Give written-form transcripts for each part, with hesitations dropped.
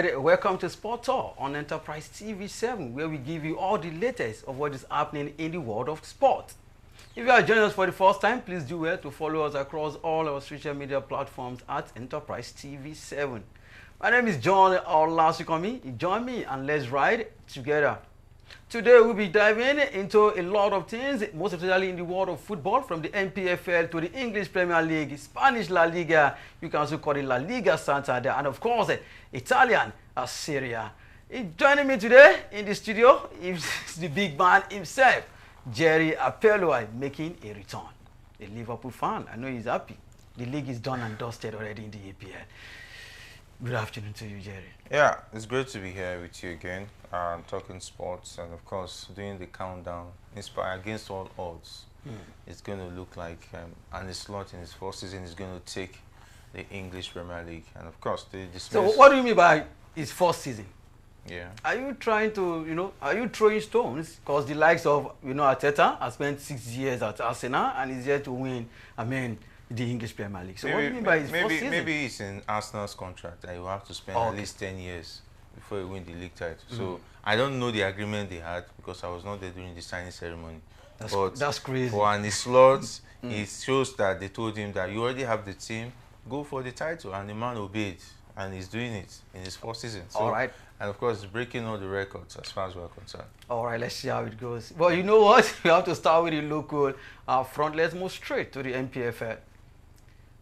right, welcome to Sport Tour on Enterprise TV 7, where we give you all the latest of what is happening in the world of sport. If you are joining us for the first time, please do well to follow us across all our social media platforms at Enterprise TV 7. My name is John Olasikomi. Join me and let's ride together. Today we'll be diving into a lot of things, most especially in the world of football, from the NPFL to the English Premier League, Spanish La Liga, you can also call it La Liga Santander, and of course, Italian Serie A. Joining me today in the studio is the big man himself, Jerry Apello, making a return. A Liverpool fan, I know he's happy. The league is done and dusted already in the APL. Good afternoon to you, Jerry. Yeah, it's great to be here with you again, talking sports, and of course, doing the countdown, inspired against all odds. It's going to look like Arne Slot in his first season is going to take the English Premier League, and of course, the dismiss. So, what do you mean by his first season? Yeah. Are you trying to, are you throwing stones? Because the likes of, Arteta has spent 6 years at Arsenal and is here to win, the English Premier League. So, Maybe, what do you mean by his first season? Maybe it's in Arsenal's contract that you have to spend at least 10 years before you win the league title. So, I don't know the agreement they had because I was not there during the signing ceremony. That's crazy. For Arne Slot, it shows that they told him that you already have the team, go for the title, and the man obeyed, and he's doing it in his first season. So, all right. And of course, breaking all the records as far as we're concerned. All right, let's see how it goes. Well, you know what? We have to start with the local front. Let's move straight to the NPFL.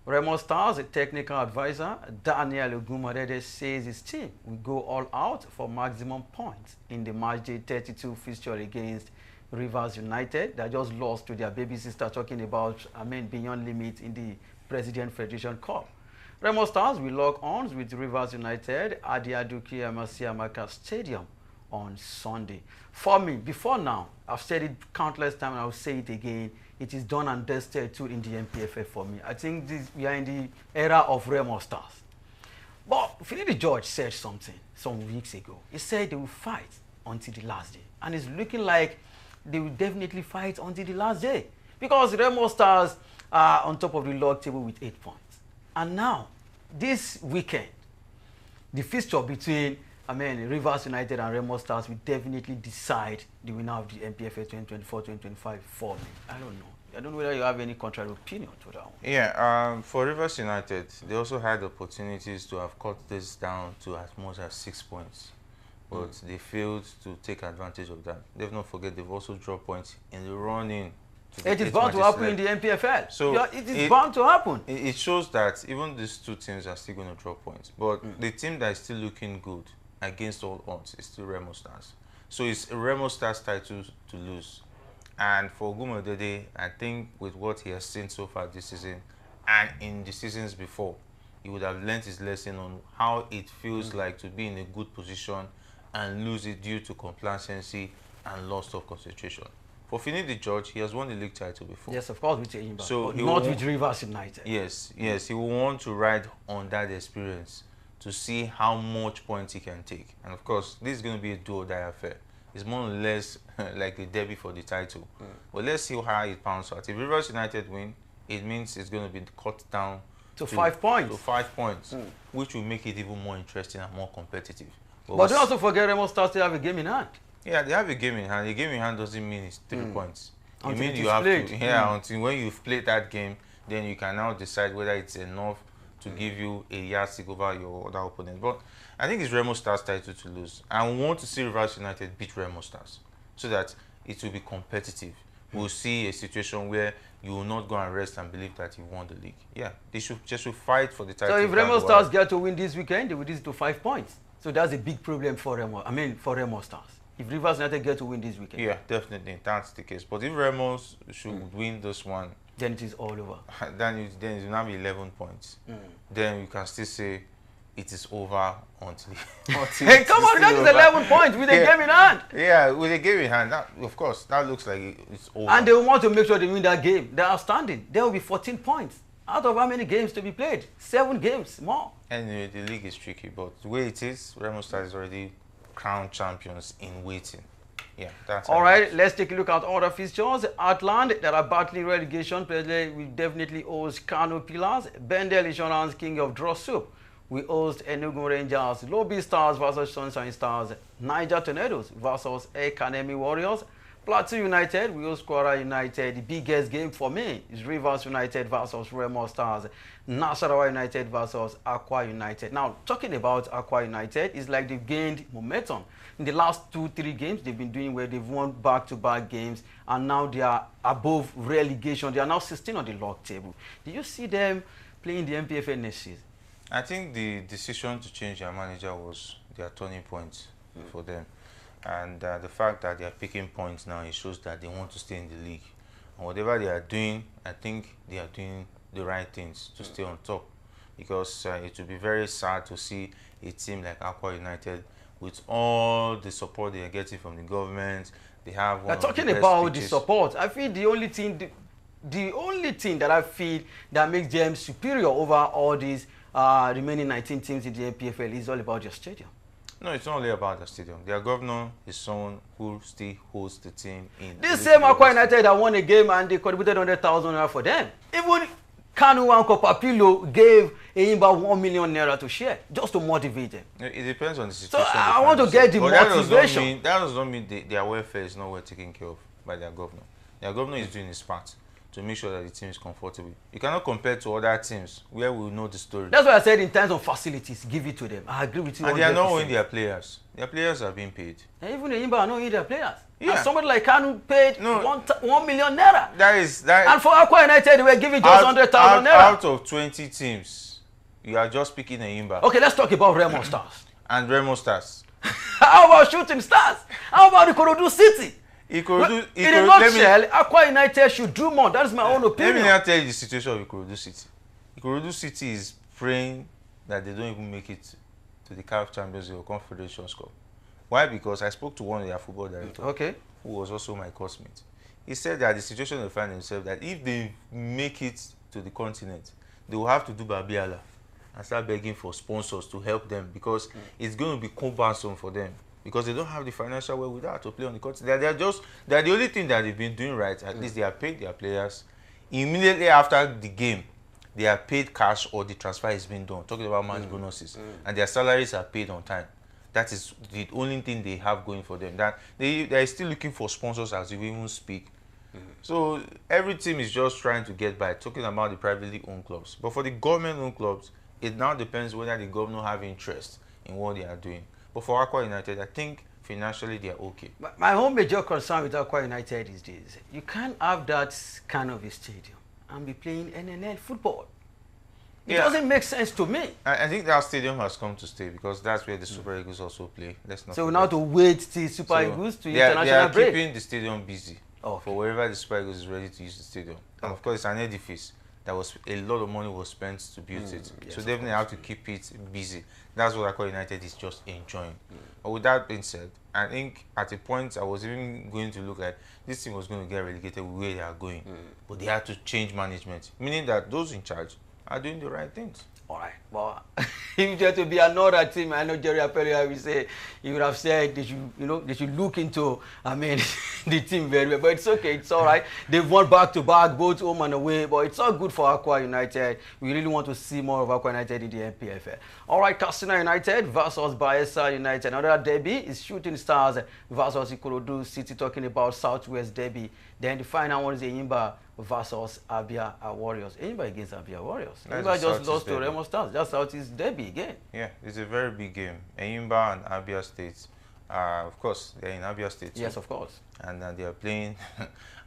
Remo Stars, a technical advisor, Daniel Ogunmadede, says his team will go all out for maximum points in the matchday 32 fixture against Rivers United. They just lost to their baby sister, talking about, beyond limit in the President Federation Cup. Remo Stars will lock arms with Rivers United at the Aduki Amasiamaka Stadium on Sunday. For me, before now, I've said it countless times and I'll say it again, it is done and dusted too in the NPFL for me. I think we are in the era of Remo Stars. But Finidi George said something some weeks ago. He said they will fight until the last day. And it's looking like they will definitely fight until the last day. Because Remo Stars are on top of the log table with 8 points. And now, this weekend, the fixture between Rivers United and Remo Stars will definitely decide the winner of the NPFL 2024-2025 for me. I don't know. I don't know whether you have any contrary opinion to that one. Yeah, for Rivers United, they also had opportunities to have cut this down to as much as 6 points. But they failed to take advantage of that. They've not forget they've also dropped points in the running. It is bound to happen in the NPFL. So it is bound to happen. It shows that even these two teams are still going to drop points. But the team that is still looking good against all odds is still Remo Stars. So it's a Remo Stars title to lose. And for Ogunmadede, I think with what he has seen so far this season and in the seasons before, he would have learnt his lesson on how it feels like to be in a good position and lose it due to complacency and loss of concentration. For Finidi George, he has won the league title before. Yes, of course, with Imba, so but not with Rivers United. Yes, he will want to ride on that experience to see how much points he can take. And of course, this is going to be a do-or-die affair. It's more or less like a derby for the title. But let's see how it pans out. If Rivers United win, it means it's going to be cut down to 5 points. To 5 points, which will make it even more interesting and more competitive. But don't also forget Remo Stars to have a game in hand. Yeah, they have a game in hand. A game in hand doesn't mean it's 3 points. It means you have played. to, until when you've played that game, then you can now decide whether it's enough to give you a yardstick over your other opponent. But I think it's Remo Stars' title to lose. I want to see Rivers United beat Remo Stars so that it will be competitive. We'll see a situation where you will not go and rest and believe that you won the league. Yeah, they should fight for the title. So if Remo Stars get to win this weekend, they will reduce to 5 points. So that's a big problem for Remo Stars. If Rivers United get to win this weekend. Yeah, definitely, that's the case. But if Remo should win this one, then it is all over. then it will now be 11 points. Then you can still say it is over until hey, come on, that is 11 points with a game in hand. Yeah, with a game in hand, that, of course, that looks like it's over. And they want to make sure they win that game. They are outstanding. There will be 14 points. Out of how many games to be played? 7 games more. Anyway, the league is tricky, but the way it is, Remo Stars is already crowned champions in waiting. Yeah, that's all right. Let's take a look at other fixtures. Outland, that are battling relegation, we definitely host Kano Pillars. Bendel Insurance, king of draw soup, we host Enugu Rangers, Lobby Stars versus Sunshine Stars, Niger Tornadoes versus Academy Warriors, Plateau United, we host Kwara United. The biggest game for me is Rivers United versus Remo Stars, Nasarawa United versus Aqua United. Now, talking about Aqua United, it's like they've gained momentum. In the last 2-3 games, they've been doing well. They've won back-to-back games, and now they are above relegation. They are now 16 on the log table. Do you see them playing the MPFL next season? I think the decision to change their manager was their turning point for them. And the fact that they are picking points now, it shows that they want to stay in the league. And whatever they are doing, I think they are doing the right things to stay on top. Because it would be very sad to see a team like Aqua United, with all the support they are getting from the government, they have one talking about the support, I feel the only thing that I feel that makes them superior over all these remaining 19 teams in the MPFL is all about their stadium. No, it's not only about the stadium. Their governor is someone who still holds the team in. This same Aqua United that won a game and they contributed 100,000 naira for them. Even Kanu and Kopapilo gave Eyimba 1 million naira to share just to motivate them. It depends on the situation. So I want to get the motivation. That does not mean their welfare is not well taken care of by their governor. Their governor is doing his part to make sure that the team is comfortable. You cannot compare to other teams where we know the story. That's why I said in terms of facilities, give it to them. I agree with you. And they are not owning their players. Their players are being paid. And even the Eyimba are not owning their players. Yeah. And somebody like Kanu paid 1 million naira. That is. And for Aqua United, they were giving just 100,000 naira. Out of 20 teams, you are just picking Eyimba. Okay, let's talk about Remo Stars. And Remo Stars. How about Shooting Stars? How about the Ikorodu City? In a nutshell, Aqua United should do more. That is my own opinion. Let me now tell you the situation of Ikorodu City. Ikorodu City is praying that they don't even make it to the CAF Champions League or Confederation Cup. Why? Because I spoke to one of their football directors, who was also my coursemate. He said that the situation they find themselves, that if they make it to the continent, they will have to do Babiala and start begging for sponsors to help them, because it's going to be cumbersome for them, because they don't have the financial wherewithal to play on the continent. They're the only thing that they've been doing right. At least they have paid their players immediately after the game. They are paid cash, or the transfer is being done. Talking about match bonuses, and their salaries are paid on time. That is the only thing they have going for them. That they are still looking for sponsors as we even speak. So every team is just trying to get by. Talking about the privately owned clubs, but for the government-owned clubs, it now depends whether the governor have interest in what they are doing. But for Aqua United, I think financially they are okay. But my whole major concern with Aqua United is this: you can't have that kind of a stadium and be playing NNL football. It doesn't make sense to me. I think that stadium has come to stay, because that's where the Super Eagles also play. Let's not. So we now have to wait till Super Eagles to international break. They are keeping the stadium busy for wherever the Super Eagles is ready to use the stadium. And of course, it's an edifice that was a lot of money was spent to build it. Yes, so definitely have to keep it busy. That's what Aqua United is just enjoying. But with that being said, I think at a point I was even going to look at this team was going to get relegated where they are going. But they had to change management, meaning that those in charge are doing the right things. All right. Well, if there to be another team, I know Jerry Apelia will say, he would have said they should, they should look into, the team very well. But it's okay. It's all right. They've won back-to-back, both home and away. But it's all good for Aqua United. We really want to see more of Aqua United in the MPFL. All right, Katsina United versus Bayelsa United. Another derby is Shooting Stars versus Ikorodu City, talking about Southwest derby. Then the final one is Eyimba versus Abia Warriors. Eyimba against Abia Warriors. Eyimba just lost to Remo Stars. That's Southeast derby again. Yeah, it's a very big game. Eyimba and Abia State, of course, they're in Abia State. Yes, of course. And they are playing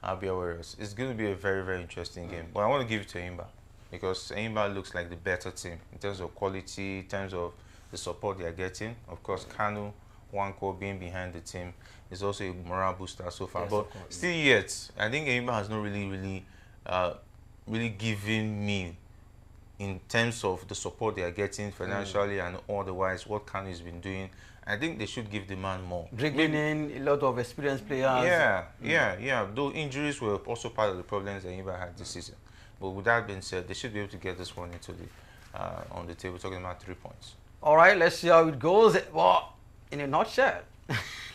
Abia Warriors. It's going to be a very, very interesting game. But I want to give it to Eyimba, because Eyimba looks like the better team in terms of quality, in terms of the support they are getting. Of course, Kanu Wanko being behind the team is also a morale booster so far. Yes, but still yet, I think Eyimba has not really given me, in terms of the support they are getting financially and otherwise, what Kanu has been doing. I think they should give the man more. Bringing in a lot of experienced players. Yeah. Though injuries were also part of the problems that Eyimba had this season. But with that being said, they should be able to get this one into the on the table, talking about 3 points. All right, let's see how it goes. Well, in a nutshell,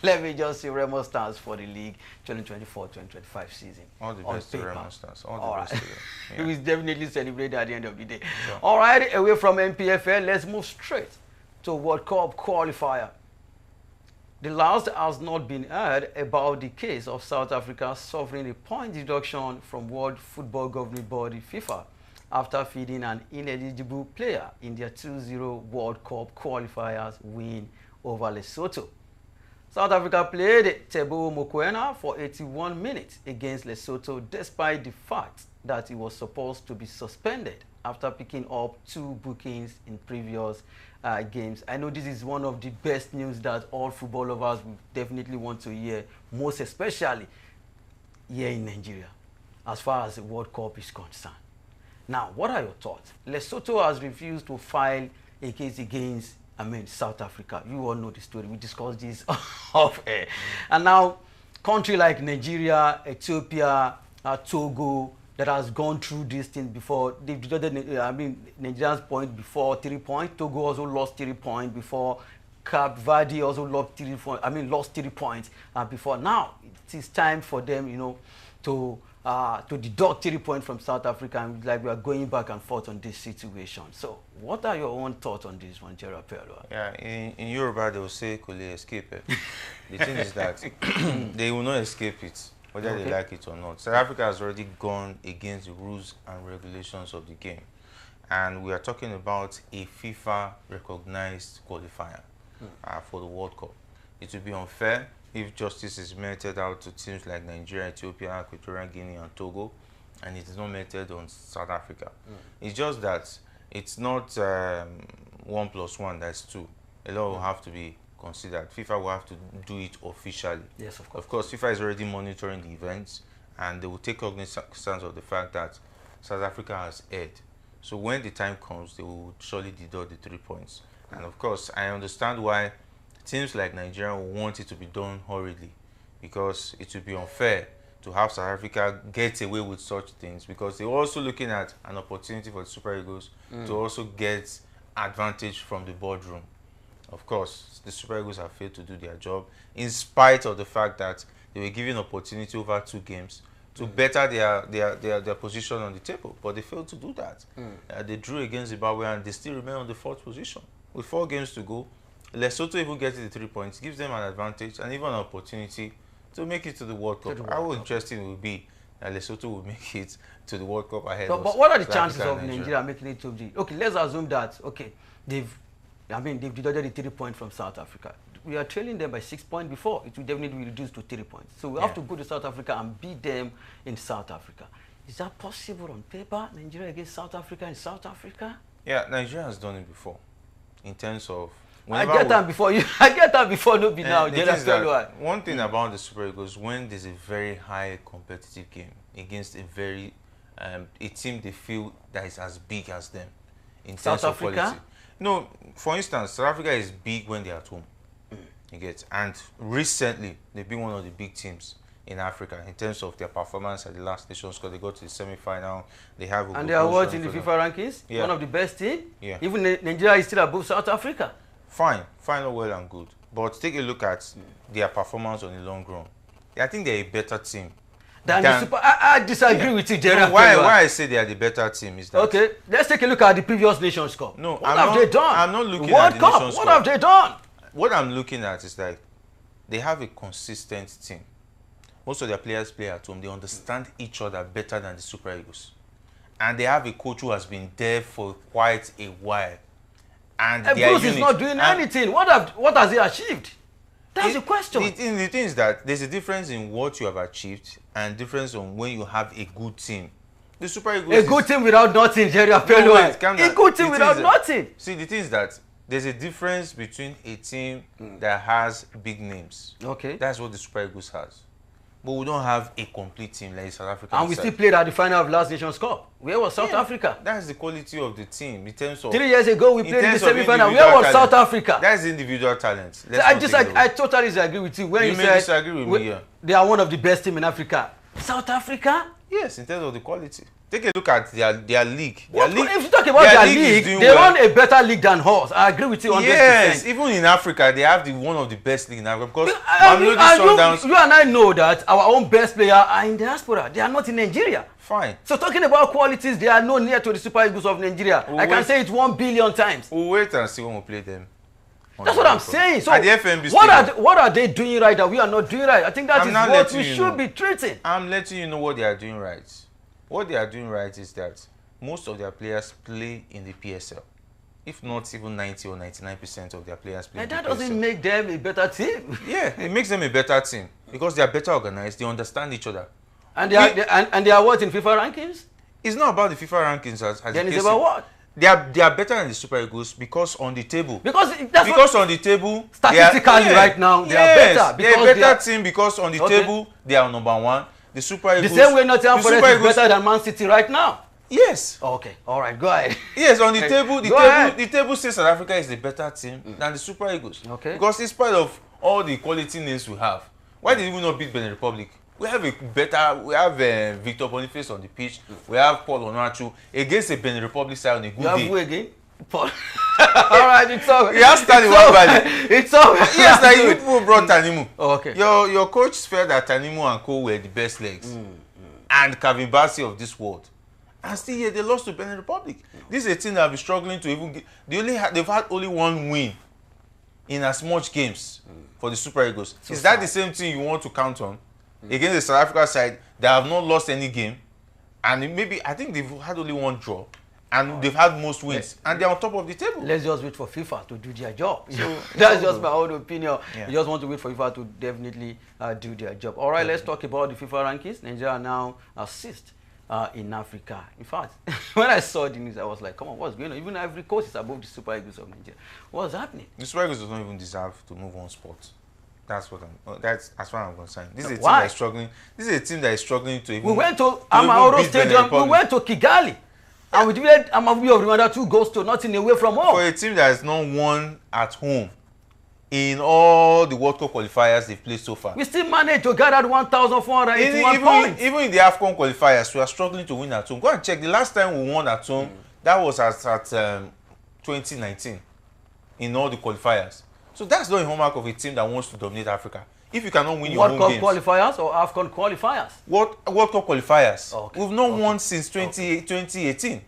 Let me just say Remo Stars for the league 2024-2025 season. All the best to Remo Stars. All the best to them. Yeah. We will definitely celebrate at the end of the day. Sure. All right, away from MPFL, let's move straight to World Cup qualifier. The last has not been heard about the case of South Africa suffering a point deduction from World Football Governing Body FIFA after feeding an ineligible player in their 2-0 World Cup qualifiers win over Lesotho. South Africa played Teboho Mokoena for 81 minutes against Lesotho despite the fact that he was supposed to be suspended after picking up 2 bookings in previous games. I know this is one of the best news that all football lovers will definitely want to hear, most especially here in Nigeria, as far as the World Cup is concerned. Now, what are your thoughts? Lesotho has refused to file a case against South Africa. You all know the story. We discussed this off air. And now, country like Nigeria, Ethiopia, Togo, that has gone through this thing before. They've deducted, Nigeria's point before 3 points. Togo also lost 3 points before. Cape Verde also lost 3 points. Lost 3 points before. Now it is time for them, to deduct 3 points from South Africa, and like we are going back and forth on this situation. So, what are your own thoughts on this one, Gerard Pelwa? Yeah, in Yoruba they will say, "Could they escape it?" The thing is that they will not escape it, whether they like it or not. South Africa has already gone against the rules and regulations of the game. And we are talking about a FIFA recognized qualifier for the World Cup. It would be unfair if justice is meted out to teams like Nigeria, Ethiopia, Equatorial Guinea, and Togo, and it is not meted on South Africa. It's just that it's not 1 + 1, that's 2. A lot will have to be considered. FIFA will have to do it officially. Yes, of course. Of course, FIFA is already monitoring the events, and they will take cognizance of the fact that South Africa has erred. So when the time comes, they will surely deduct the 3 points. And of course, I understand why teams like Nigeria will want it to be done hurriedly, because it would be unfair to have South Africa get away with such things, because they're also looking at an opportunity for the Super Eagles to also get advantage from the boardroom. Of course, the Super Eagles have failed to do their job, in spite of the fact that they were given opportunity over 2 games to better their position on the table, but they failed to do that. They drew against Zimbabwe and they still remain on the 4th position. With 4 games to go, Lesotho even getting the 3 points gives them an advantage and even an opportunity to make it to the World Cup. How interesting it will be that Lesotho will make it to the World Cup ahead of But what are the chances Africa of Nigeria making it to the... Okay, let's assume that, they've deducted the 3 points from South Africa. We are trailing them by 6 points before. It will definitely be reduced to 3 points. So we have to go to South Africa and beat them in South Africa. Is that possible on paper? Nigeria against South Africa in South Africa? Yeah, Nigeria has done it before. In terms of... I get that before you. I get that before. No, be now. One thing about the Super Eagles, when there's a very high competitive game against a very a team they feel that is as big as them in terms of quality. No, for instance, South Africa is big when they're at home. You get, and recently they've been one of the big teams in Africa in terms of their performance at the last Nations Cup. They got to the semi-final. They have and they are what in the FIFA rankings? Yeah. One of the best teams. Yeah. Even Nigeria is still above South Africa. Fine, all well and good. But take a look at their performance on the long run. I think they're a better team. I disagree with you, Gerard. Why I say they are the better team is that... Okay, let's take a look at the previous Nations Cup. No, what have they done? I'm not looking World at the Cup, Nations what Cup. have they done? What I'm looking at is like, they have a consistent team. Most of their players play at home. They understand each other better than the Super Eagles. And they have a coach who has been there for quite a while. And Bruce is not doing anything. What has he achieved? That's the question. The thing is that there's a difference in what you have achieved and difference on when you have a good team. The Super Eagles... A good team without nothing, Jerry Apello. A good team without nothing. See, the thing is that there's a difference between a team that has big names. Okay. That's what the Super Eagles has. But we don't have a complete team like South Africa. And we still played at the final of last Nations Cup. Where was South Africa? That's the quality of the team in terms of... 3 years ago, we played in the semi-final. Where was South Africa? That's individual talent. I totally disagree with you when you may disagree with me, yeah. They are one of the best teams in Africa. South Africa? Yes, in terms of the quality. Take a look at their league. If you talk about their league, they run a better league than us. I agree with you 100%. Yes, even in Africa, they have one of the best leagues in Africa. Because you and I know that our own best players are in diaspora. They are not in Nigeria. Fine. So talking about qualities, they are no near to the Super Eagles of Nigeria. I can say it 1 billion times. We'll wait and see when we play them. That's what I'm saying. So at the FMB what are they doing right that we are not doing right? I think that is what we should be treating. I'm letting you know what they are doing right. What they are doing right is that most of their players play in the PSL. If not even 90 or 99% of their players play in the PSL. And that doesn't make them a better team. Yeah, it makes them a better team because they are better organized, they understand each other. And they are what in FIFA rankings? It's not about the FIFA rankings as then it's about what? They are better than the Super Eagles because on the table. Because on the table, statistically right now they are better. Because they're a better team because on the table they are number 1. The Super Eagles. The same way Nottingham Forest is better than Man City right now. Yes. Okay. All right. Go ahead. Yes, on the table, the table says South Africa is the better team than the Super Eagles. Okay. Because in spite of all the quality names we have, why did we not beat Benin Republic? We have Victor Boniface on the pitch. We have Paul Onuachu against a Benin Republic side on a good day. You have who again? Paul. All right, it's over. You have started one value. It's over. Yes, like you people brought Tanimu. Okay. Your coach felt that Tanimu and Co were the best legs. And Kevin Bassey of this world. And still here they lost to Benin Republic. This is a team that have been struggling to even get. They've had only 1 win in as much games for the Super Eagles. So is that the same thing you want to count on against the South Africa side that have not lost any game? And maybe I think they've had only 1 draw. And they've had most wins, and they're on top of the table. Let's just wait for FIFA to do their job. So that's just my own opinion. Yeah. You just want to wait for FIFA to definitely do their job. All right, let's talk about the FIFA rankings. Nigeria now 6th in Africa. In fact, when I saw the news, I was like, come on, what's going on? Even Ivory Coast is above the Super Eagles of Nigeria. What's happening? The Super Eagles don't even deserve to move on sport. That's as far as I'm concerned. This is a team Why? that is struggling. This is a team that is struggling to even. We went to Amahoro Stadium. We went to Kigali. And we did Amavubi of Rwanda 2 goals to nothing away from home. For a team that has not won at home in all the World Cup qualifiers they've played so far. We still managed to gather 1,481 points. Even in the AFCON qualifiers, we are struggling to win at home. Go and check. The last time we won at home, that was at 2019 in all the qualifiers. So that's not a hallmark of a team that wants to dominate Africa. If you cannot win your home games. World Cup qualifiers or AFCON qualifiers? World Cup qualifiers. Okay. We've not won since 2018,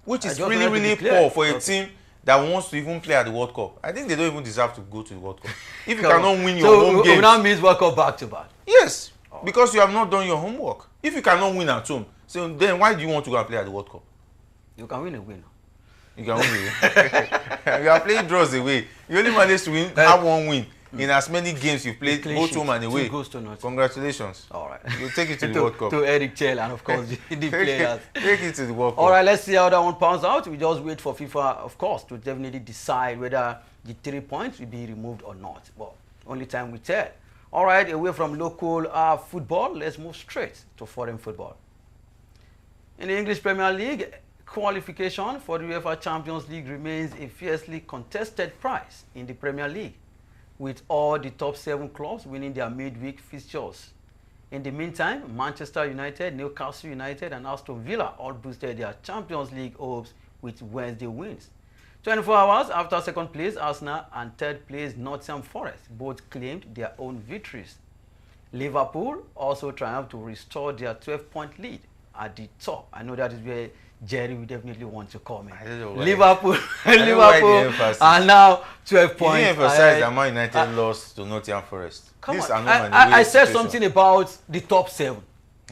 which is really poor for a team that wants to even play at the World Cup. I think they don't even deserve to go to the World Cup. If you cannot win your home games. So now means World Cup back to back? Yes, because you have not done your homework. If you cannot win at home, so then why do you want to go and play at the World Cup? You can win a win. You can win a win. You are playing draws away. You only managed to have 1 win. In as many games you've played, both home and away. Congratulations. All right. We'll take it to the World Cup. To Eric Chell and, of course, the players. Take it to the World Cup. All right, let's see how that one pans out. We just wait for FIFA, of course, to definitely decide whether the 3 points will be removed or not. But only time will tell. All right, away from local football, let's move straight to foreign football. In the English Premier League, qualification for the UEFA Champions League remains a fiercely contested prize in the Premier League, with all the top 7 clubs winning their midweek fixtures. In the meantime, Manchester United, Newcastle United, and Aston Villa all boosted their Champions League hopes with Wednesday wins. 24 hours after second place, Arsenal and third place, Nottingham Forest, both claimed their own victories. Liverpool also triumphed to restore their 12-point lead at the top. I know that is where Jerry will definitely want to comment. Liverpool are now 12 points. You didn't emphasize that Man United lost to Nottingham Forest. Come on. I said something about the top 7.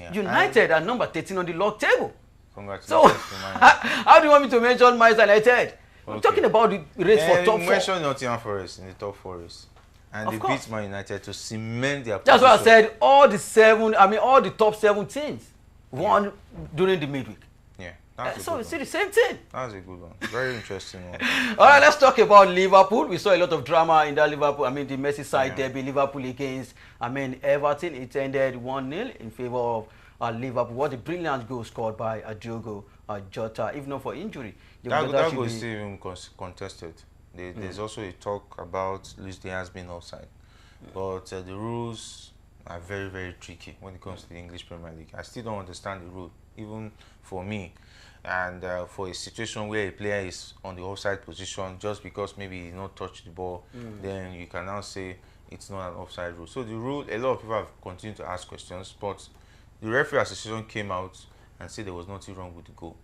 Yeah. United are number 13 on the log table. Congratulations. So, how do you want me to mention Manchester United? We're talking about the race for top 4. You mentioned Nottingham Forest in the top 4 race. And they beat Man United to cement their position. That's what I said. All the top 7 teams won during the midweek. So it's the same thing. That's a good one. Very interesting one. All right, let's talk about Liverpool. We saw a lot of drama in that Liverpool. The Merseyside derby, Liverpool against, Everton. It ended 1-0 in favor of Liverpool. What a brilliant goal scored by Diogo Jota, if not for injury. That goal is still even contested. There's also a talk about Luis Diaz being offside. But the rules are very, very tricky when it comes to the English Premier League. I still don't understand the rule. even for me. And for a situation where a player is on the offside position, just because maybe he not touched the ball, then you can now say it's not an offside rule. So the rule, a lot of people have continued to ask questions, but the referee association came out and said there was nothing wrong with the goal.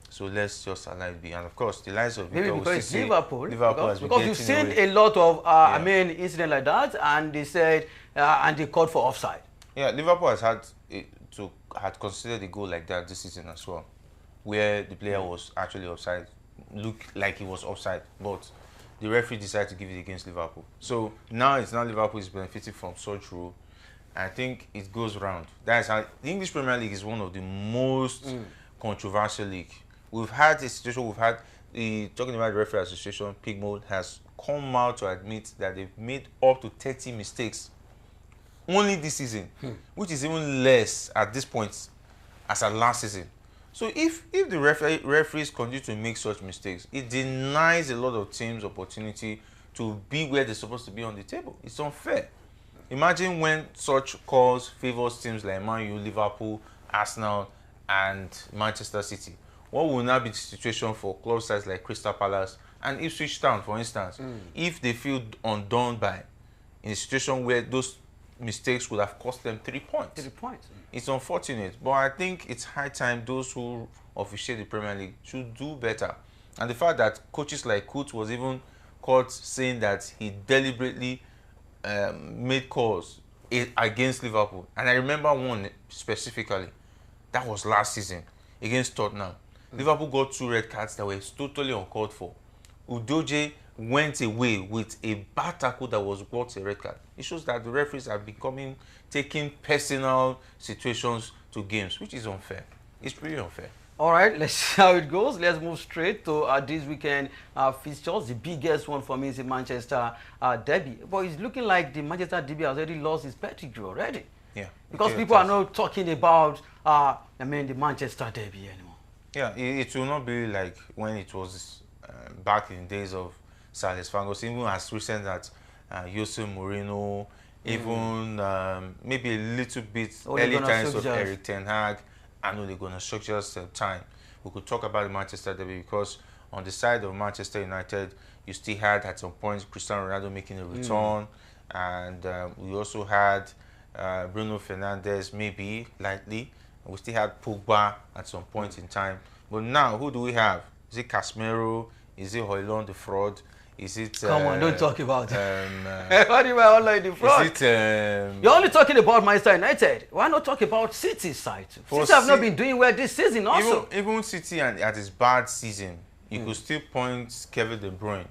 So let's just allow it be. And of course, the lives of maybe because it's Liverpool because you've seen away. a lot of I mean incidents like that, and they said and they called for offside. Yeah, Liverpool has had considered a goal like that this season as well, where the player was actually offside, looked like he was offside, but the referee decided to give it against Liverpool. So now Liverpool is benefiting from such rule. I think it goes round. That's how the English Premier League is one of the most controversial league. We've had a situation. Talking about the referee association, Pigmode has come out to admit that they've made up to 30 mistakes only this season, which is even less at this point as at last season. So if the referees continue to make such mistakes, it denies a lot of teams opportunity to be where they're supposed to be on the table. It's unfair. Imagine when such calls favors teams like Man U, Liverpool, Arsenal, and Manchester City. What will now be the situation for club sides like Crystal Palace and Ipswich Town, for instance, if they feel undone by in a situation where those mistakes would have cost them 3 points? 3 points. It's unfortunate, but I think it's high time those who officiate the Premier League should do better. And the fact that coaches like Kutz was even caught saying that he deliberately made calls against Liverpool. And I remember one specifically, that was last season against Tottenham. Liverpool got 2 red cards that were totally uncalled for. Udoje went away with a bad tackle that was worth a red card. It shows that the referees are taking personal situations to games, which is unfair. It's pretty unfair. All right, let's see how it goes. Let's move straight to this weekend fixtures. The biggest one for me is the Manchester derby. But it's looking like the Manchester derby has already lost its pedigree already. Yeah. Because people are not talking about, the Manchester derby anymore. Yeah, it will not be like when it was back in the days of Sir Alex Ferguson, even as recent as Jose Mourinho, even maybe a little bit early times of Eric Ten Hag. I know they're going to structure some time. We could talk about the Manchester derby because on the side of Manchester United, you still had at some point Cristiano Ronaldo making a return, and we also had Bruno Fernandes maybe lightly. We still had Pogba at some point in time. But now, who do we have? Is it Casemiro? Is it Højlund the fraud? Is it... Come on, don't talk about it. What do you mean Højlund the fraud? Is it... You're only talking about Manchester United. Why not talk about City's side? City have not been doing well this season also. Even City at its bad season, you could still point Kevin De Bruyne.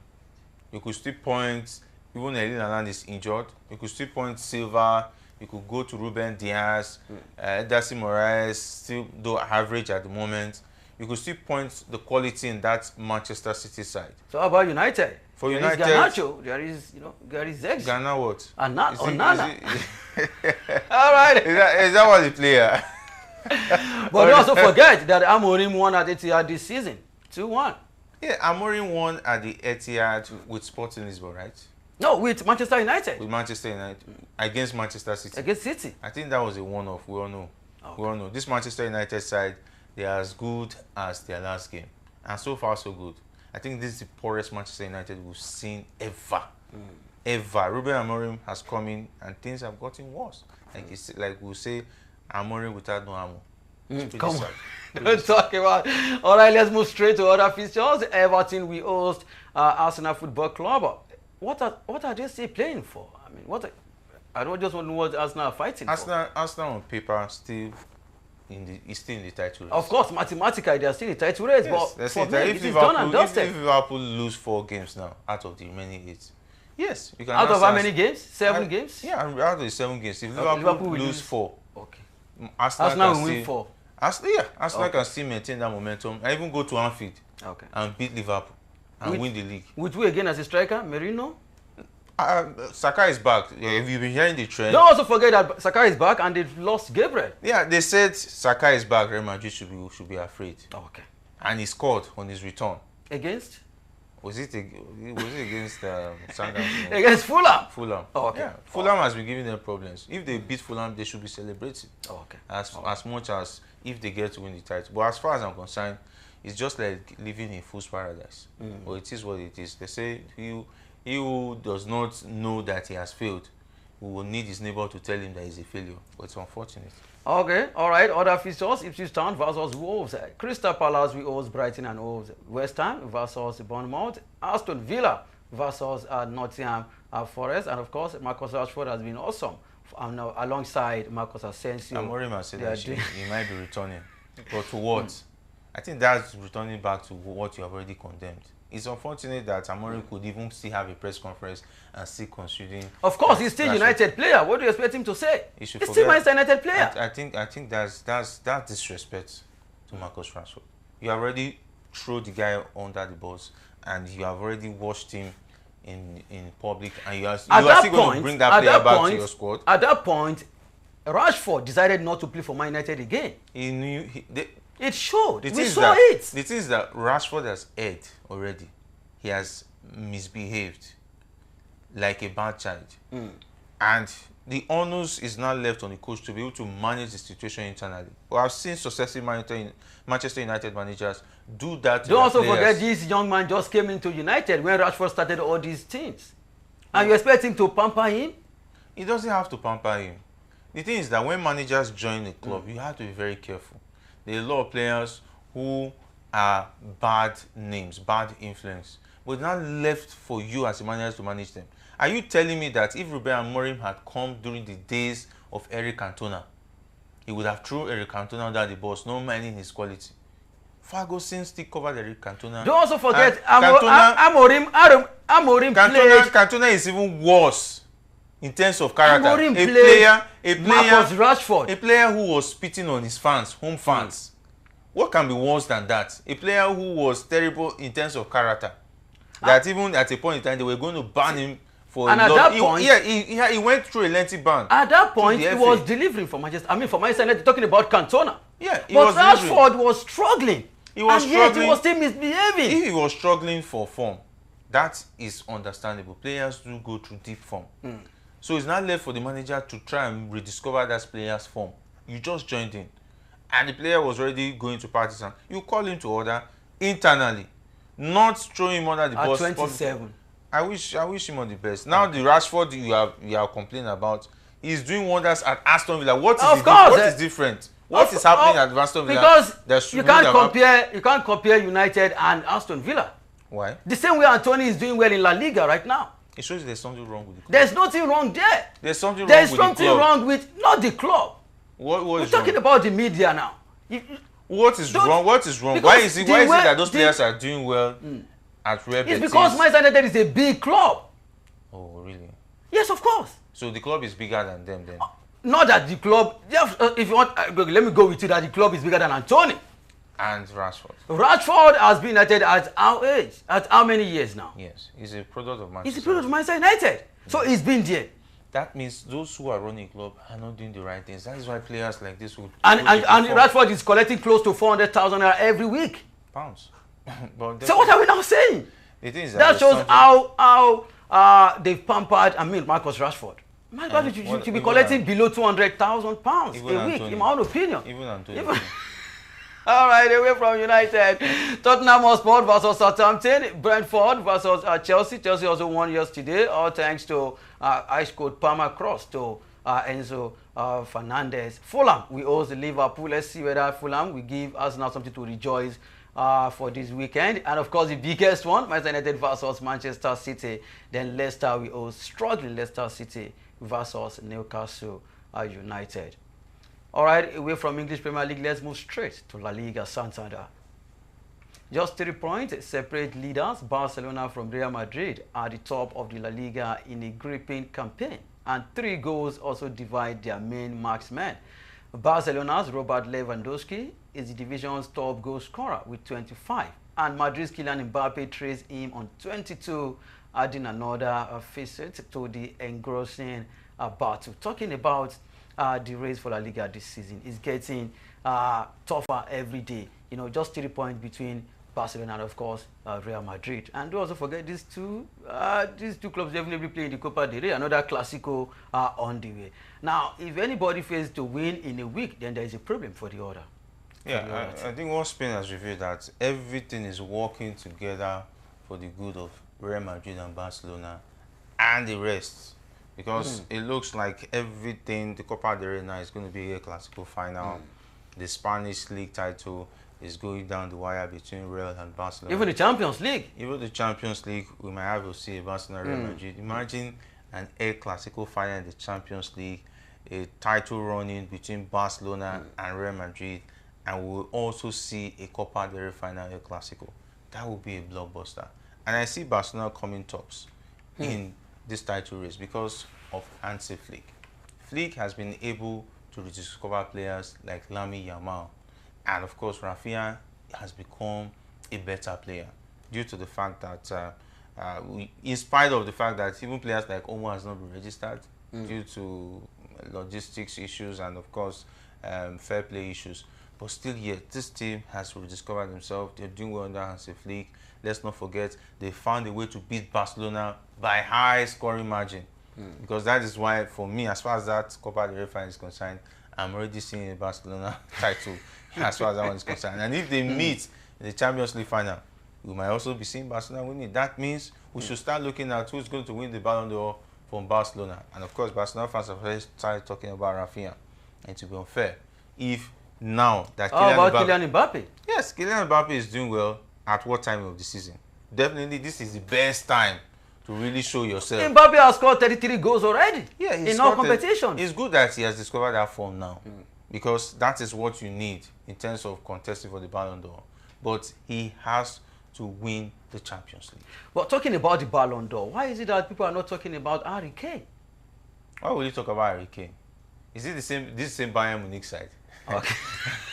You could still point... Even Erling Haaland is injured. You could still point Silva. You could go to Ruben Diaz. Darcy Moraes, still though average at the moment. You could still point the quality in that Manchester City side. So how about United? For there United, is Garnacho, there is Zex. Ghana what? Onana. All right. Is that what the player? But don't also forget that Amorim won at Etihad this season, 2-1. Yeah, Amorim won at the Etihad with Sporting Lisbon, right? No, with Manchester United. With Manchester United against Manchester City. Against City. I think that was a one-off. We all know. Okay. We all know this Manchester United side. They are as good as their last game, and so far so good. I think this is the poorest Manchester United we've seen ever, ever. Ruben Amorim has come in, and things have gotten worse. Like we say, Amorim without no ammo. Come on, don't talk about. All right, let's move straight to other fixtures. Everton we host Arsenal Football Club. What are they still playing for? I mean, I don't just want to know what Arsenal are fighting for. Arsenal on paper still is still in the title race. Of course, mathematically they are still in the title race, yes, but for me, it is done and dusted. If Liverpool lose 4 games now out of the remaining 8, yes, you can. Out of how many games? 7 games? Yeah, out of the 7 games. If Liverpool lose 4, okay, Arsenal will win 4. Arsenal can still maintain that momentum and even go to Anfield and beat Liverpool and win the league. With who again as a striker? Merino? Saka is back. Have you been hearing the trend? Don't also forget that Saka is back and they've lost Gabriel. Yeah, they said Saka is back. Real Madrid should be afraid. Okay. And he scored on his return. Against? Was it against Saga? Against Fulham? Fulham. Oh, okay. Yeah. Fulham has been giving them problems. If they beat Fulham, they should be celebrating. Oh, okay. As much as if they get to win the title. But as far as I'm concerned, it's just like living in fool's paradise. But it is what it is. They say he who does not know that he has failed will need his neighbor to tell him that he's a failure. But it's unfortunate. Okay, all right. Other fixtures: Ipswich Town versus Wolves, Crystal Palace we host Brighton and Wolves, West Ham versus Bournemouth, Aston Villa versus Nottingham Forest, and of course Marcus Rashford has been awesome alongside Marcus Asensio. Amorim has said that he might be returning, but to what? I think that's returning back to what you have already condemned. It's unfortunate that Amorim could even still have a press conference and still considering. Of course, he's still United player. What do you expect him to say? He's still Manchester United player. I think that's disrespect to Marcus Rashford. You already threw the guy under the bus, and you have already watched him in public, and you are still going to bring that player back to your squad. At that point, Rashford decided not to play for Man United again. He knew it showed. We saw it. The thing is that Rashford has erred already. He has misbehaved like a bad child. And the onus is now left on the coach to be able to manage the situation internally. Well, I've seen successive Manchester United managers do that to Don't also players. forget this young man just came into United when Rashford started all these things. And you expect him to pamper him? He doesn't have to pamper him. The thing is that when managers join a club, you have to be very careful. There are a lot of players who are bad names, bad influence. But it's not left for you as a manager to manage them. Are you telling me that if Ruben Amorim had come during the days of Eric Cantona, he would have thrown Eric Cantona under the bus, no minding his quality? Ferguson still covered Eric Cantona. Don't also forget Amorim played. Cantona is even worse in terms of character. Amorim played Marcus Rashford. A player who was spitting on his fans, home fans. What can be worse than that? A player who was terrible in terms of character. That even at a point in time they were going to ban him for and a at lot. That point, he went through a lengthy ban. At that point, he was delivering for Manchester. For Manchester United, talking about Cantona. Yeah, but Rashford was struggling. He was struggling. Yet he was still misbehaving. If he was struggling for form, that is understandable. Players do go through deep form. So it's not left for the manager to try and rediscover that player's form. You just joined in. And the player was already going to partisan. You call him to order internally. Not throw him under the bus. At 27. I wish him all the best. Now the Rashford you are complaining about, he's doing wonders at Aston Villa. What is different? What is happening at Aston Villa? Because you can't compare United and Aston Villa. Why? The same way Anthony is doing well in La Liga right now. It shows there's something wrong with the club. There's nothing wrong there. There's something wrong with not the club. We're talking about the media now. What is wrong? Why is it that those players are doing well at Real Betis? It's because Manchester United is a big club. Oh, really? Yes, of course. So the club is bigger than them then? Not that the club, if you want, let me go with you that the club is bigger than Anthony. And Rashford. Rashford has been United at our age. At how many years now? Yes, he's a product of Manchester. He's a product of Manchester United. So he's been there. That means those who are running a club are not doing the right things. That is why players like this would. And Rashford is collecting close to 400,000 every week. Pounds. So what are we now saying? The thing is that shows how they've pampered Marcus Rashford. My God, you should be collecting below 200,000 pounds a week, in my own opinion. Even Antonio. All right, away from United. Tottenham Hotspur versus Southampton. Brentford versus Chelsea. Chelsea also won yesterday, all thanks to ice cold Palmer cross to Enzo Fernandez. Fulham, we host Liverpool. Let's see whether Fulham will give Arsenal something to rejoice for this weekend. And of course, the biggest one, Manchester United versus Manchester City. Then Leicester, we host struggling Leicester City versus Newcastle United. All right, away from English Premier League, let's move straight to La Liga Santander. Just 3 points separate leaders, Barcelona from Real Madrid, at the top of the La Liga in a gripping campaign. And 3 goals also divide their main marksmen. Barcelona's Robert Lewandowski is the division's top goal scorer with 25. And Madrid's Kylian Mbappe trails him on 22, adding another facet to the engrossing battle. Talking about the race for La Liga this season is getting tougher every day. You know, just 3 points between Barcelona and, of course, Real Madrid. And don't also forget these two clubs definitely play in the Copa del Rey, another Clásico on the way. Now, if anybody fails to win in a week, then there is a problem for the other. Yeah, I think what Spain has revealed that everything is working together for the good of Real Madrid and Barcelona and the rest. Because it looks like everything, the Copa del Rey now is going to be a Clasico final. The Spanish league title is going down the wire between Real and Barcelona. Even the Champions League. Even the Champions League, we might have to see Barcelona Real Madrid. Imagine an El Clasico final in the Champions League, a title running between Barcelona and Real Madrid, and we will also see a Copa del Rey final El Clasico. That would be a blockbuster. And I see Barcelona coming tops in this title race because of Hansi Flick. Flick has been able to rediscover players like Lamine Yamal, and of course Rafinha has become a better player due to the fact that in spite of the fact that even players like Omo has not been registered due to logistics issues and of course fair play issues, but still yet this team has rediscovered themselves. They're doing well under Hansi Flick. Let's not forget they found a way to beat Barcelona by high scoring margin. Because that is why, for me, as far as that Copa del Rey final is concerned, I'm already seeing a Barcelona title as far as that one is concerned. And if they meet in the Champions League final, we might also be seeing Barcelona winning. That means we should start looking at who's going to win the Ballon d'Or from Barcelona. And of course, Barcelona fans have already started talking about Rafinha. And to be unfair, if now that Kylian Mbappe? Yes, Kylian Mbappe is doing well at what time of the season? Definitely, this is the best time to really show yourself. Mbappe has scored 33 goals already. Yeah, in all competitions. It's good that he has discovered that form now, because that is what you need in terms of contesting for the Ballon d'Or. But he has to win the Champions League. But talking about the Ballon d'Or, why is it that people are not talking about Harry Kane? Why will you talk about Harry Kane? Is it the same Bayern Munich side? Okay.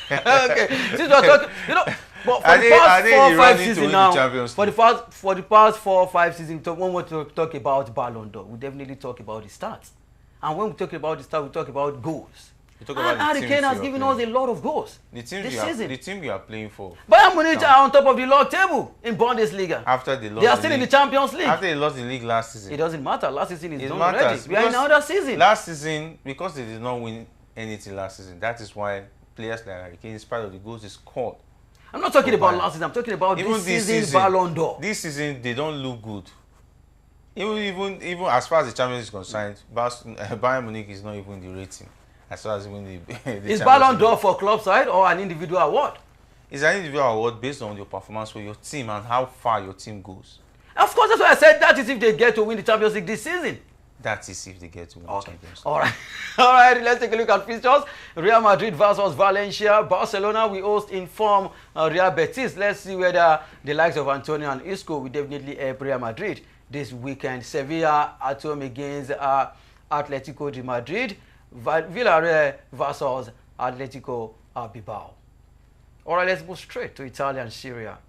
Okay. Since we're talking, you know, but for the past 4 or 5 seasons now, for the past 4 or 5 seasons, when we want to talk about Ballon d'Or, we definitely talk about the stats. And when we talk about the stats, we talk about goals. And Harry Kane has given us a lot of goals this season. The team you are playing for. Bayern Munich are on top of the log table in Bundesliga. After they lost, they are still in the Champions League. After they lost the league last season. It doesn't matter. Last season is done already. We are in another season. Last season, because they did not win anything last season, that is why players like Harry Kane, in spite of the goals, is scored. I'm not talking about last season. I'm talking about this season Ballon d'Or. This season, they don't look good. Even as far as the Champions League is concerned, Bayern Munich is not even the rating. As far as even the is Ballon d'Or for club side or an individual award? It's an individual award based on your performance for your team and how far your team goes. Of course, that's why I said that is if they get to win the Champions League this season. That is if they get to win the Champions League. All right. All right, let's take a look at fixtures. Real Madrid versus Valencia. Barcelona, we host in form Real Betis. Let's see whether the likes of Antonio and Isco will definitely help Real Madrid this weekend. Sevilla at home against Atletico de Madrid. Villarreal versus Atletico Bilbao. All right, let's move straight to Italian Serie A.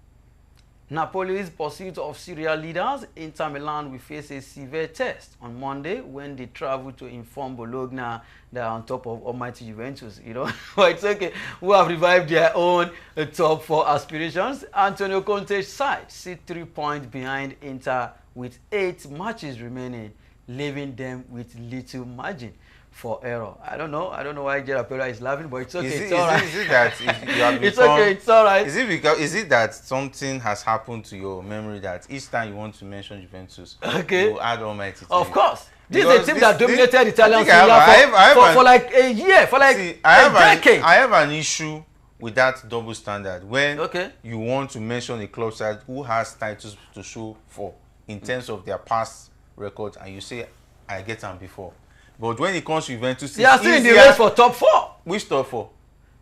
Napoli's pursuit of Serie A leaders, Inter Milan will face a severe test on Monday when they travel to inform Bologna they are on top of almighty Juventus. You know, but it's okay. Who have revived their own top 4 aspirations. Antonio Conte's side sit 3 points behind Inter with 8 matches remaining, leaving them with little margin for error. I don't know why Gerard Pereira is laughing, but it's okay. It's all right. Is it that you have become, it's okay. It's all right. Is it that something has happened to your memory that each time you want to mention Juventus, you add Almighty? Of course. This is a team that dominated Italian Serie A for like a year, for like a decade. I have an issue with that double standard when you want to mention a club side who has titles to show for in terms of their past records, and you say, I get them before. But when it comes to Juventus, they are still in the race for top 4. Which top 4?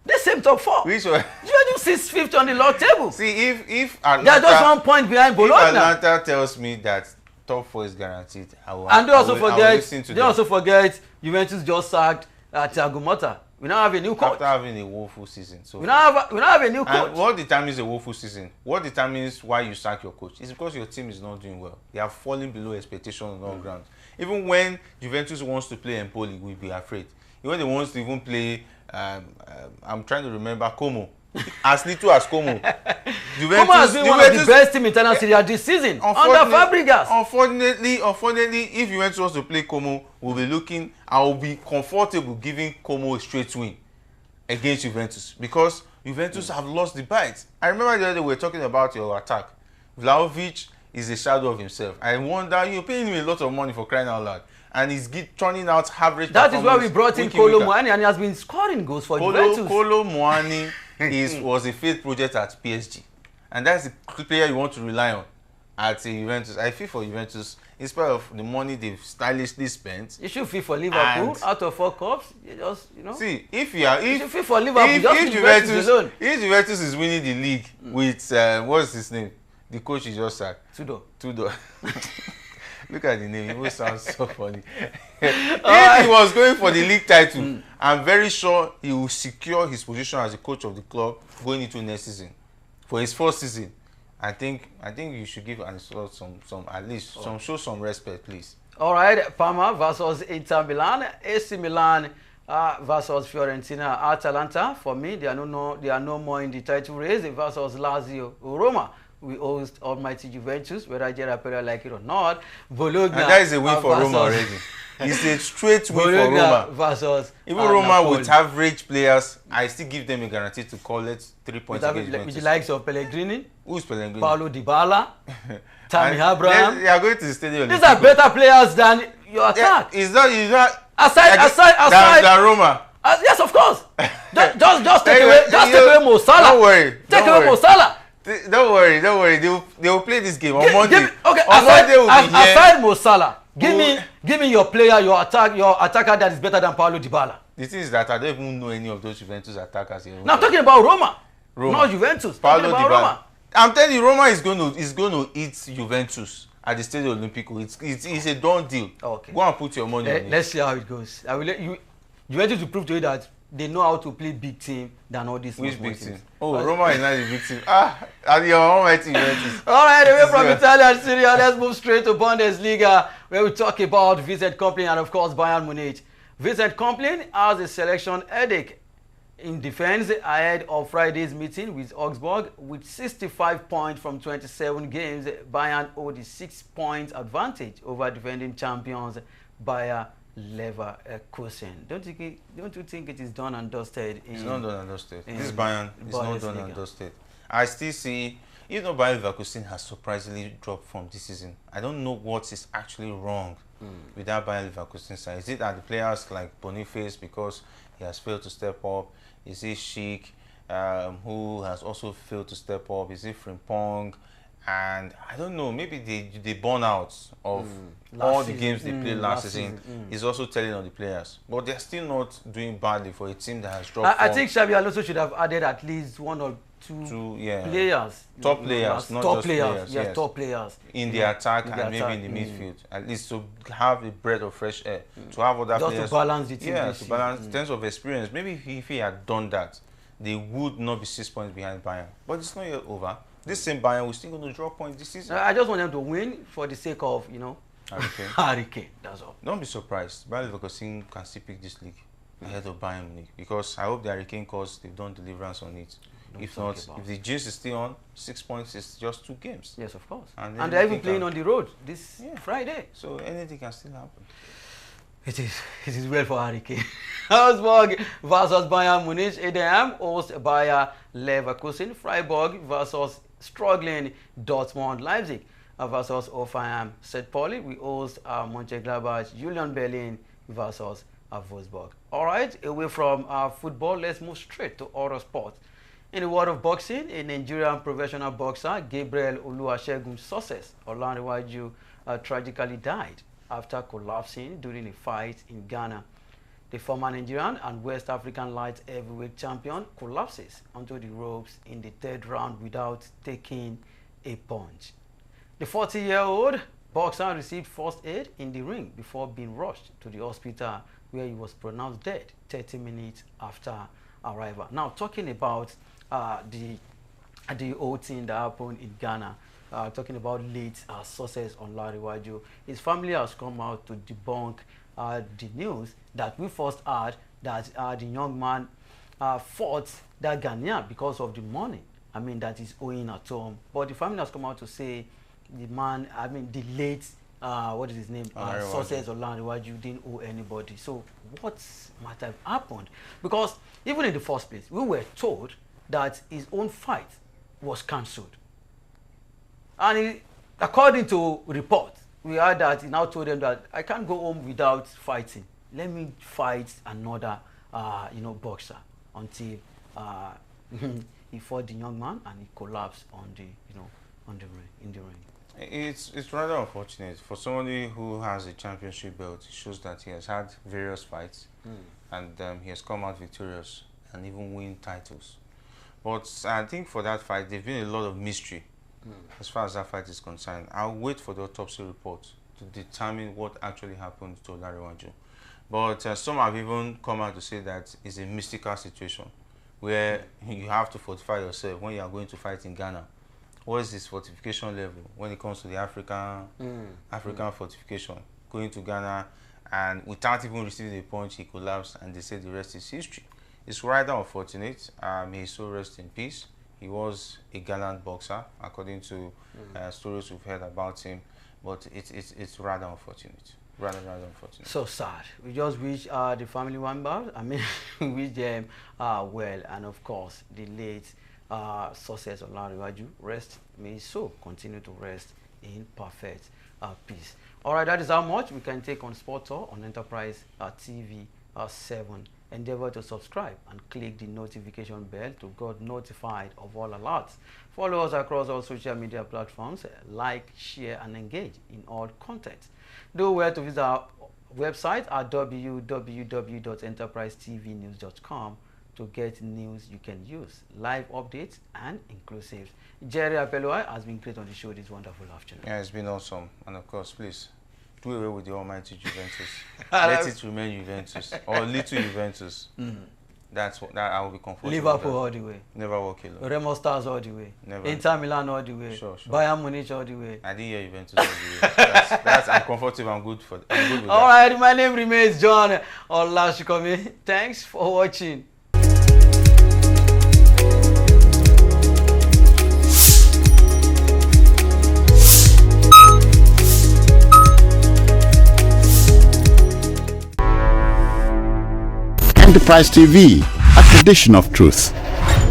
The same top 4. Which one? Juventus is 5th on the log table. See, if Atlanta, they are just 1 point behind Bologna. If Atlanta tells me that top 4 is guaranteed, and they also forget Juventus just sacked Thiago Motta. We now have a new coach. After having a woeful season. So we now have a new coach. And what determines a woeful season? What determines why you sack your coach? It's because your team is not doing well. They are falling below expectation on all grounds. Even when Juventus wants to play Empoli, we'll be afraid. When they want to even play, I'm trying to remember Como. As little as Como. Como has been one of the best team in Italian Serie A this season. Under Fabregas. Unfortunately, if Juventus wants to play Como, I will be comfortable giving Como a straight win against Juventus. Because Juventus have lost the bite. I remember the other day we were talking about your attack. Vlahovic is a shadow of himself. I wonder, you're paying him a lot of money for crying out loud. And he's turning out average. That is why we brought in Kolo Muani, and he has been scoring goals for Juventus. Kolo Muani was a failed project at PSG. And that's the player you want to rely on at Juventus. I feel for Juventus, in spite of the money they've stylishly spent. You should feel for Liverpool. Out of 4 cups, you just, See, if you should feel for Liverpool, if Juventus is winning the league with, what's his name? The coach is just sacked. Tudor. Look at the name, it always sounds so funny. If he was going for the league title, I'm very sure he will secure his position as the coach of the club going into next season. For his first season, I think you should give some at least show some respect, please. All right, Parma versus Inter Milan, AC Milan versus Fiorentina, Atalanta. For me, they are no more in the title race versus Lazio, Roma. We host almighty Juventus, whether Gerard Pera like it or not. Bologna. And that is a win for Roma already. It's a straight win for Roma. Versus even Roma Napoli. With average players, I still give them a guarantee to collect 3 points against Juventus. With the likes of Pellegrini. Who's Pellegrini? Paulo Dybala. Tammy Abraham. They are going to the stadium. These are better players than your attack. Yeah, is that aside than Roma? Yes, of course. just take away Mo Salah. Don't worry. Take away Mo Salah. Don't worry. They will play this game on Monday. Okay, aside Mo Salah, give me your player, your attacker that is better than Paulo Dybala. The thing is that I don't even know any of those Juventus attackers. Now I'm talking about Roma. Not Juventus. Paulo Dybala. Roma. I'm telling you, Roma is going to eat Juventus at the Stadio Olimpico. It's a done deal. Okay. Go and put your money on it. Let's see how it goes. I will let you. Juventus will prove to you that they know how to play big team than all these. Which big team? Oh, Roma is not a big team. And your almighty Juventus. All right, away from Italian Serie A, let's move straight to Bundesliga, where we talk about Vincent Kompany and of course Bayern Munich. Vincent Kompany has a selection headache in defense ahead of Friday's meeting with Augsburg. With 65 points from 27 games, Bayern owed a 6-point advantage over defending champions Bayer Leverkusen. Don't you think it is done and dusted? It's not done and dusted. This Bayern is not done and dusted. I still see, even though Bayer Leverkusen has surprisingly dropped from this season, I don't know what is actually wrong with that Bayer Leverkusen side. Is it that the players like Boniface, because he has failed to step up? Is it Schick, who has also failed to step up? Is it Frimpong? And I don't know, maybe the burnout of all the games they played last season is also telling on the players. But they're still not doing badly for a team that has dropped. I think Xabi Alonso should have added at least 1 or 2 players. Top players, not just players. Yes, top players. In the attack and maybe in the midfield. At least to have a breath of fresh air. To have other players. Just to balance the team. Yeah, to balance in terms of experience. Maybe if he had done that, they would not be 6 points behind Bayern. But it's not yet over. This same Bayern will still going to draw points this season. I just want them to win for the sake of, Harry Kane. That's all. Don't be surprised. Bayer Leverkusen can still pick this league ahead of Bayern Munich, because I hope the Harry Kane cause they've done deliverance on it. If not, if the juice is still on, 6 points is just 2 games. Yes, of course. And they're even playing on the road this Friday. So anything can still happen. It is well for Harry Kane. Augsburg versus Bayern Munich. Edenham hosts Bayer Leverkusen. Freiburg versus struggling Dortmund. Leipzig versus Hoffenheim. St. Pauli, we host Mönchengladbach. Union Berlin versus Wolfsburg. All right, away from football, let's move straight to other sports. In the world of boxing, a Nigerian professional boxer, Gabriel Oluwasegun Success Olanrewaju, tragically died after collapsing during a fight in Ghana. The former Nigerian and West African light heavyweight champion collapses onto the ropes in the 3rd round without taking a punch. The 40-year-old boxer received first aid in the ring before being rushed to the hospital, where he was pronounced dead 30 minutes after arrival. Now, talking about the whole thing that happened in Ghana, talking about late Success Olanrewaju, his family has come out to debunk the news that we first heard, that the young man fought that Ghanaian because of the money, that is owing at home. But the family has come out to say the man, the late, what is his name? Success Olanrewaju didn't owe anybody. So what might have happened? Because even in the first place, we were told that his own fight was cancelled. And according to report, we heard that he now told them that I can't go home without fighting. Let me fight another, boxer until he fought the young man and he collapsed on the, in the ring. It's rather unfortunate for somebody who has a championship belt. It shows that he has had various fights and he has come out victorious and even win titles. But I think for that fight, there's been a lot of mystery as far as that fight is concerned. I'll wait for the autopsy report to determine what actually happened to Olariwaju. But some have even come out to say that it's a mystical situation where you have to fortify yourself when you are going to fight in Ghana. What is this fortification level when it comes to the African fortification? Going to Ghana and without even receiving a punch, he collapsed, and they say the rest is history. It's rather unfortunate. May his soul rest in peace. He was a gallant boxer, according to stories we've heard about him. But it's rather unfortunate. Rather unfortunate. So sad. We just wish the family members, we wish them well, and of course the late success of Olariwaju rest. May his soul continue to rest in perfect peace. All right, that is how much we can take on Sport Talk on Enterprise TV 7. Endeavor to subscribe and click the notification bell to get notified of all alerts. Follow us across all social media platforms. Like, share, and engage in all content. Do well to visit our website at www.enterprisetvnews.com to get news you can use, live updates, and inclusive. Jerry Apeloi has been great on the show this wonderful afternoon. Yeah, it's been awesome. And of course, please, do away with the almighty Juventus. Let it remain Juventus or little Juventus. That's what I will be comfortable. Liverpool all the way. Never walk alone. Remo Stars all the way. Never. Inter Milan all the way. Sure. Bayern Munich all the way. I didn't hear Juventus all the way. That's I'm comfortable. I'm good with all that. right, my name remains John Olashikomi. Thanks for watching. Enterprise TV, a tradition of truth.